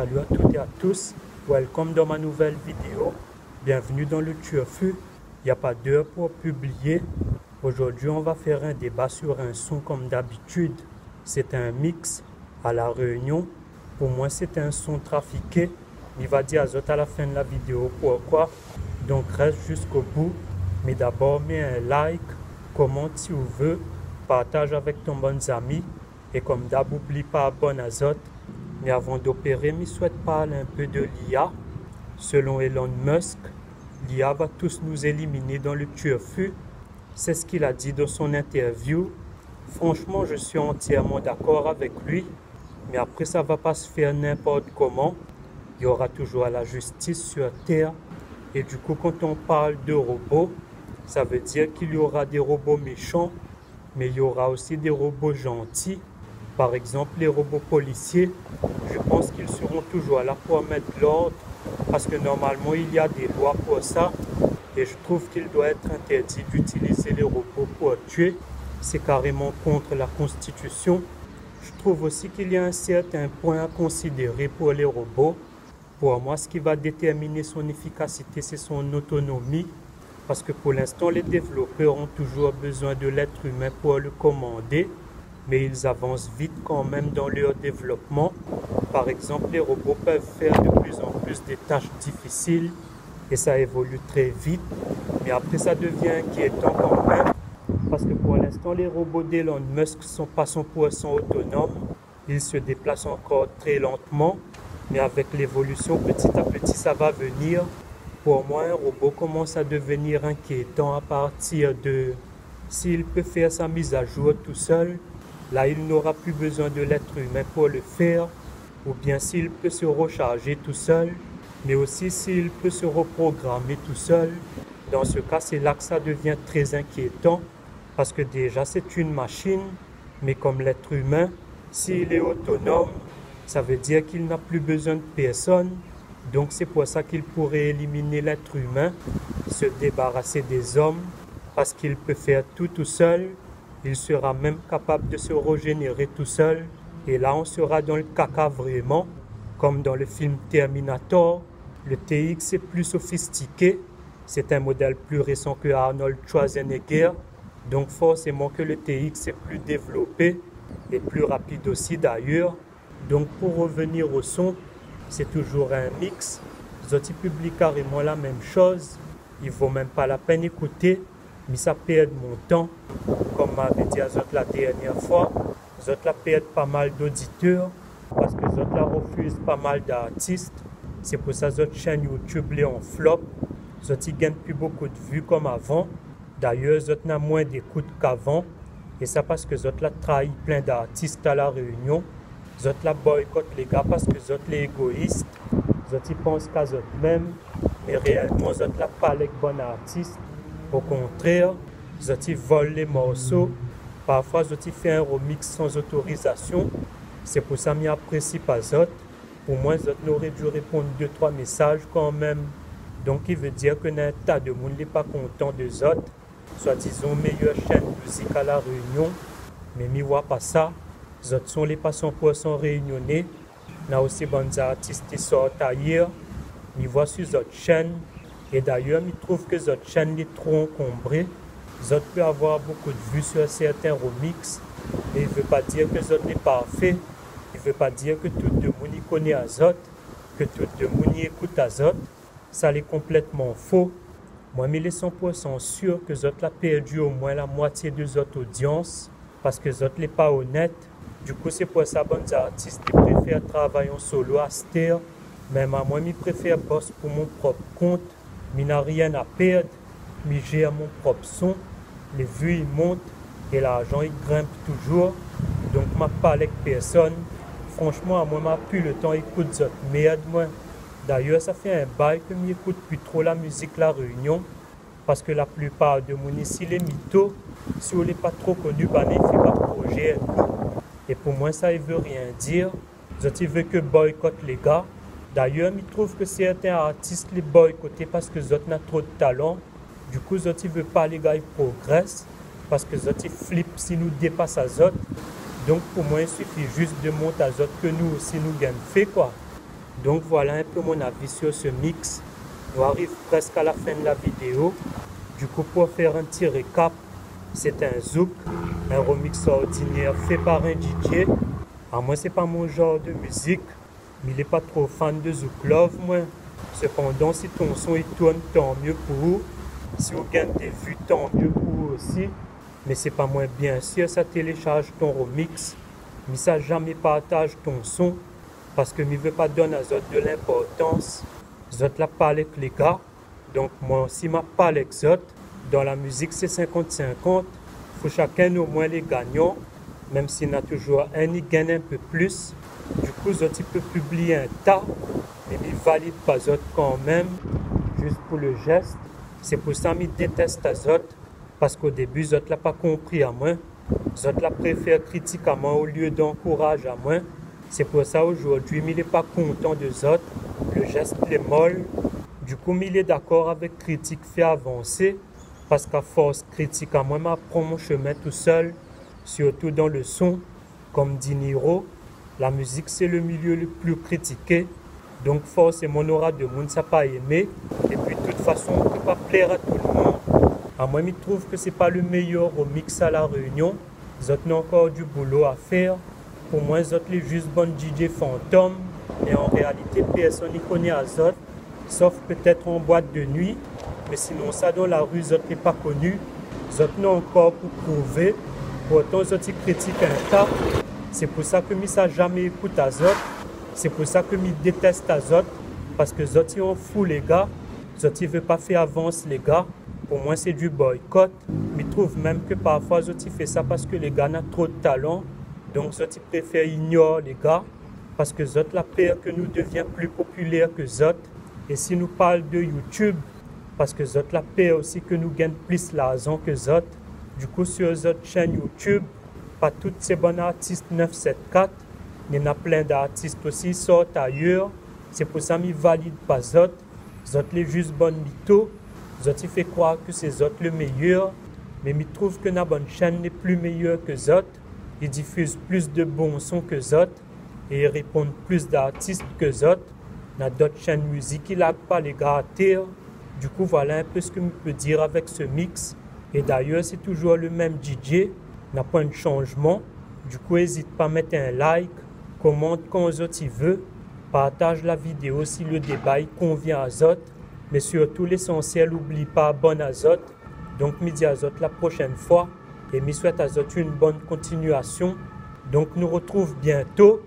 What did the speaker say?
Salut à toutes et à tous, welcome dans ma nouvelle vidéo. Bienvenue dans le Turfu. Il n'y a pas d'heure pour publier. Aujourd'hui, on va faire un débat sur un son comme d'habitude. C'est un mix à La Réunion. Pour moi, c'est un son trafiqué. Il va dire à la fin de la vidéo pourquoi. Donc reste jusqu'au bout. Mais d'abord, mets un like, commente si tu veux, partage avec ton bon ami. Et comme d'hab, n'oublie pas abonner à Zot. Mais avant d'opérer, je souhaite parler un peu de l'IA. Selon Elon Musk, l'IA va tous nous éliminer dans le turfu. C'est ce qu'il a dit dans son interview. Franchement, je suis entièrement d'accord avec lui. Mais après, ça ne va pas se faire n'importe comment. Il y aura toujours la justice sur Terre. Et du coup, quand on parle de robots, ça veut dire qu'il y aura des robots méchants, mais il y aura aussi des robots gentils. Par exemple, les robots policiers, je pense qu'ils seront toujours là pour mettre l'ordre, parce que normalement, il y a des lois pour ça. Et je trouve qu'il doit être interdit d'utiliser les robots pour tuer. C'est carrément contre la Constitution. Je trouve aussi qu'il y a un certain point à considérer pour les robots. Pour moi, ce qui va déterminer son efficacité, c'est son autonomie. Parce que pour l'instant, les développeurs ont toujours besoin de l'être humain pour le commander. Mais ils avancent vite quand même dans leur développement. Par exemple, les robots peuvent faire de plus en plus des tâches difficiles et ça évolue très vite. Mais après, ça devient inquiétant quand même parce que pour l'instant, les robots d'Elon Musk ne sont pas 100% autonomes. Ils se déplacent encore très lentement, mais avec l'évolution, petit à petit, ça va venir. Pour moi, un robot commence à devenir inquiétant à partir de s'il peut faire sa mise à jour tout seul. Là, il n'aura plus besoin de l'être humain pour le faire, ou bien s'il peut se recharger tout seul, mais aussi s'il peut se reprogrammer tout seul. Dans ce cas, c'est là que ça devient très inquiétant, parce que déjà, c'est une machine, mais comme l'être humain, s'il est autonome, ça veut dire qu'il n'a plus besoin de personne. Donc, c'est pour ça qu'il pourrait éliminer l'être humain, se débarrasser des hommes, parce qu'il peut faire tout seul. Il sera même capable de se régénérer tout seul. Et là, on sera dans le caca vraiment, comme dans le film Terminator. Le TX est plus sophistiqué. C'est un modèle plus récent que Arnold Schwarzenegger. Donc forcément que le TX est plus développé et plus rapide aussi d'ailleurs. Donc pour revenir au son, c'est toujours un mix. Zoti publie carrément la même chose. Il ne vaut même pas la peine d'écouter. Mais ça perd mon temps, comme m'avait dit à Zot la dernière fois. Zot la perd pas mal d'auditeurs, parce que Zot la refuse pas mal d'artistes. C'est pour ça que Zot chaîne YouTube est en flop. Zot y gagne plus beaucoup de vues comme avant. D'ailleurs, Zot n'a moins d'écoute qu'avant. Et ça parce que Zot la trahi plein d'artistes à La Réunion. Zot la boycotte les gars parce que Zot les égoïstes. Zot y pense qu'à Zot même, mais réellement Zot la pas les bons artistes. Au contraire, Zoti vole les morceaux. Parfois, Zoti fait un remix sans autorisation. C'est pour ça que j'apprécie pas Zot. Pour moi, Zot n'aurait dû répondre 2-3 messages quand même. Donc, il veut dire que un tas de monde n'est pas content de Zot. Soit disons meilleure chaîne de musique à La Réunion. Mais je ne vois pas ça. Zot sont les pas 100% réunionnais. Il y a aussi bons artistes qui sortent ailleurs. Je vois sur Zot chaîne. Et d'ailleurs, je trouve que Zot chaîne est trop encombrée. Zot peut avoir beaucoup de vues sur certains remixes, mais il ne veut pas dire que Zot est parfait. Il ne veut pas dire que tout le monde y connaît à Zot, que tout le monde y écoute à Zot. Ça est complètement faux. Moi, je suis 100% sûr que Zot a perdu au moins la moitié de Zot audience, parce que Zot n'est pas honnête. Du coup, c'est pour ça que les artistes préfèrent travailler en solo à Ster. Même à moi, je préfère bosser pour mon propre compte. Je n'ai rien à perdre, je gère mon propre son, les vues ils montent et l'argent il grimpe toujours. Donc je ne parle avec personne. Franchement, à moi, je n'ai plus le temps d'écouter cette merde. D'ailleurs, ça fait un bail que je n'écoute plus trop la musique La Réunion. Parce que la plupart de mon ici, les mythos, si on n'est pas trop connu, ben, ils ne font pas de projet. Et pour moi, ça ne veut rien dire. Je veux que boycott les gars. D'ailleurs, je trouve que certains artistes les boycottent parce que Zot n'a trop de talent. Du coup, Zot ne veut pas les gars ils progressent parce que Zot flippe si nous dépassent à Zot. Donc pour moi, il suffit juste de monter à Zot que nous aussi nous gagnons fait quoi. Donc voilà un peu mon avis sur ce mix. On arrive presque à la fin de la vidéo. Du coup, pour faire un petit récap, c'est un zouk, un remix ordinaire fait par un DJ. Moi, c'est pas mon genre de musique, mais il n'est pas trop fan de zouk love, moi. Cependant, si ton son il tourne, tant mieux pour vous. Si vous gagnez des vues, tant mieux pour vous aussi. Mais c'est pas moins bien sûr, ça télécharge ton remix, mais ça jamais partage ton son, parce que je ne veux pas donner à Zot de l'importance. Zot la parle avec les gars, donc moi aussi je parle avec Zot. Dans la musique c'est 50-50, il faut chacun au moins les gagnants, même s'il y en a toujours un qui gagne un peu plus. Du coup Zot il peut publier un tas, mais il valide pas Zot quand même, juste pour le geste. C'est pour ça que je déteste à Zot, parce qu'au début Zot l'a pas compris à moi. Zot la préfère critique à moi au lieu d'encourage à moi. C'est pour ça aujourd'hui, il n'est pas content de Zot. Le geste est molle. Du coup, il est d'accord avec critique fait avancer. Parce qu'à force critique à moi, je prends mon chemin tout seul. Surtout dans le son. Comme dit Niro, la musique c'est le milieu le plus critiqué. Donc forcément, on aura de monde ça pas aimé. Et puis de toute façon, on ne peut pas plaire à tout le monde. Moi, je trouve que ce n'est pas le meilleur remix à la Réunion. Zot n'a encore du boulot à faire. Pour moi, Zot est juste bon DJ fantôme. Et en réalité, personne n'y connaît à Zot. Sauf peut-être en boîte de nuit. Mais sinon, ça dans la rue, Zot n'est pas connu. Zot n'a encore pour prouver. Pourtant, Zot il critique un tas. C'est pour ça que je n'ai jamais écouté à Zot. C'est pour ça que je déteste à Zot. Parce que Zot il en fout les gars. Zot il ne veut pas faire avance les gars. Pour moi, c'est du boycott. Mais je trouve même que parfois, Zot il fait ça parce que les gars n'ont trop de talent. Donc, Zot il préfère ignorer les gars. Parce que Zot la peur que nous devions plus populaires que Zot. Et si nous parlons de YouTube, parce que Zot la peur aussi que nous gagnons plus l'argent que Zot. Du coup, sur Zot chaîne YouTube, pas tous ces bons artistes 974. Il y en a plein d'artistes aussi qui sortent ailleurs. C'est pour ça que je valide pas Zot. Zot est juste bon mytho. Zot il fait croire que c'est Zot le meilleur. Mais je trouve que la bonne chaîne n'est plus meilleure que Zot. Ils diffusent plus de bons sons que Zot. Et ils répondent plus d'artistes que Zot. Il y a d'autres chaînes musique qui n'ont pas les gars à terre. Du coup, voilà un peu ce que je peux dire avec ce mix. Et d'ailleurs, c'est toujours le même DJ. Il n'y a pas de changement. Du coup, n'hésite pas à mettre un like. Commente quand Zot y veut. Partage la vidéo si le débat il convient à Zot. Mais surtout, l'essentiel, n'oublie pas abonner à Zot. Donc, je dis à Zot la prochaine fois. Et je souhaite à Zot une bonne continuation. Donc, nous retrouvons bientôt.